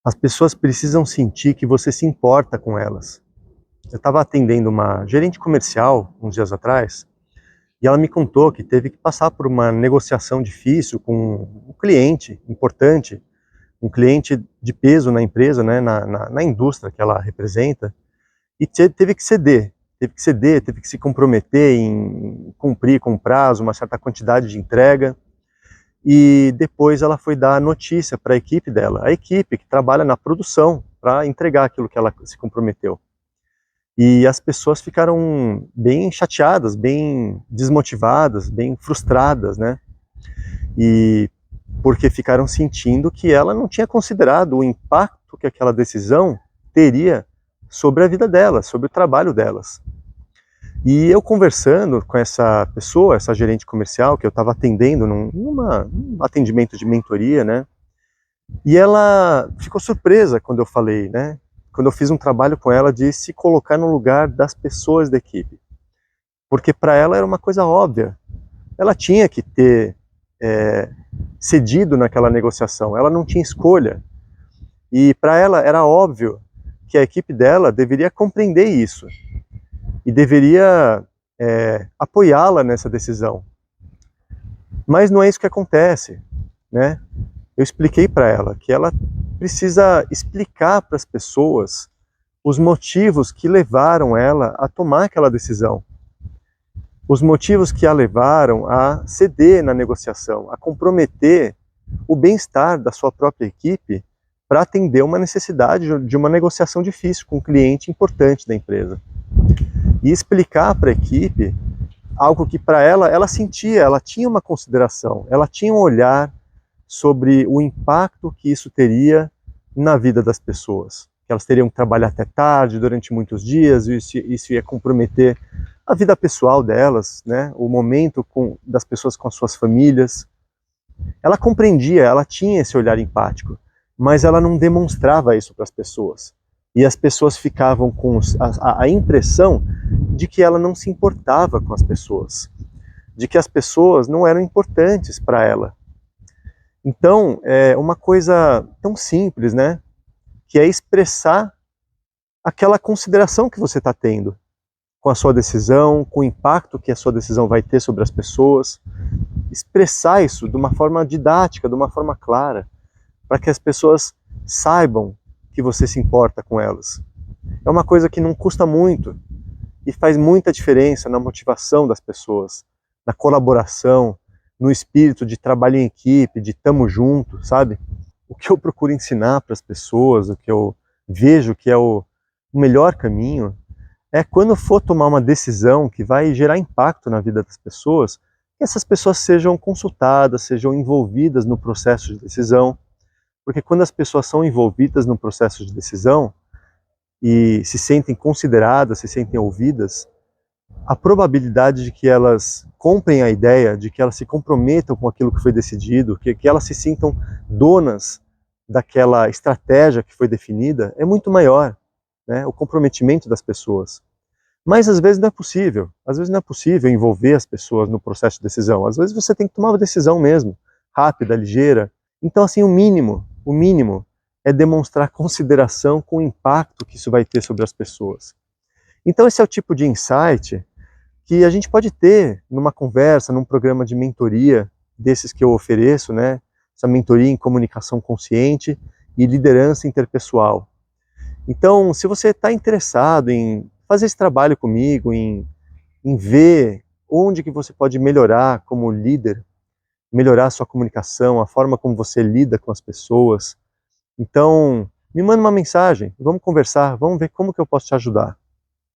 As pessoas precisam sentir que você se importa com elas. Eu estava atendendo uma gerente comercial uns dias atrás e ela me contou que teve que passar por uma negociação difícil com um cliente importante, um cliente de peso na empresa, né, na indústria que ela representa, e teve que ceder, teve que se comprometer em cumprir com o prazo, uma certa quantidade de entrega. E depois ela foi dar a notícia para a equipe dela, a equipe que trabalha na produção, para entregar aquilo que ela se comprometeu. E as pessoas ficaram bem chateadas, bem desmotivadas, bem frustradas, né? E porque ficaram sentindo que ela não tinha considerado o impacto que aquela decisão teria sobre a vida delas, sobre o trabalho delas. E eu conversando com essa pessoa, essa gerente comercial, que eu estava atendendo num atendimento de mentoria, né? E ela ficou surpresa quando eu falei, né? Quando eu fiz um trabalho com ela de se colocar no lugar das pessoas da equipe. Porque para ela era uma coisa óbvia. Ela tinha que ter cedido naquela negociação, ela não tinha escolha. E para ela era óbvio que a equipe dela deveria compreender isso e deveria apoiá-la nessa decisão. Mas não é isso que acontece, né? Eu expliquei para ela que ela precisa explicar para as pessoas os motivos que levaram ela a tomar aquela decisão. Os motivos que a levaram a ceder na negociação, a comprometer o bem-estar da sua própria equipe para atender uma necessidade de uma negociação difícil com um cliente importante da empresa. E explicar para a equipe algo que para ela sentia, ela tinha uma consideração, ela tinha um olhar sobre o impacto que isso teria na vida das pessoas. Que elas teriam que trabalhar até tarde, durante muitos dias, isso ia comprometer a vida pessoal delas, né? O momento das pessoas com as suas famílias. Ela compreendia, ela tinha esse olhar empático, mas ela não demonstrava isso para as pessoas. E as pessoas ficavam com a impressão de que ela não se importava com as pessoas, de que as pessoas não eram importantes para ela. Então, é uma coisa tão simples, né? Que é expressar aquela consideração que você está tendo com a sua decisão, com o impacto que a sua decisão vai ter sobre as pessoas. Expressar isso de uma forma didática, de uma forma clara, para que as pessoas saibam que você se importa com elas. É uma coisa que não custa muito e faz muita diferença na motivação das pessoas, na colaboração, no espírito de trabalho em equipe, de tamo junto, sabe? O que eu procuro ensinar para as pessoas, o que eu vejo que é o melhor caminho, é quando for tomar uma decisão que vai gerar impacto na vida das pessoas, que essas pessoas sejam consultadas, sejam envolvidas no processo de decisão, porque quando as pessoas são envolvidas no processo de decisão e se sentem consideradas, se sentem ouvidas, a probabilidade de que elas comprem a ideia, de que elas se comprometam com aquilo que foi decidido, que elas se sintam donas daquela estratégia que foi definida, é muito maior, né? O comprometimento das pessoas. Mas às vezes não é possível envolver as pessoas no processo de decisão. Às vezes você tem que tomar uma decisão mesmo, rápida, ligeira. Então assim, o mínimo é demonstrar consideração com o impacto que isso vai ter sobre as pessoas. Então esse é o tipo de insight que a gente pode ter numa conversa, num programa de mentoria desses que eu ofereço, né? Essa mentoria em comunicação consciente e liderança interpessoal. Então, se você está interessado em fazer esse trabalho comigo, em ver onde que você pode melhorar como líder, melhorar a sua comunicação, a forma como você lida com as pessoas, então me manda uma mensagem, vamos conversar, vamos ver como que eu posso te ajudar.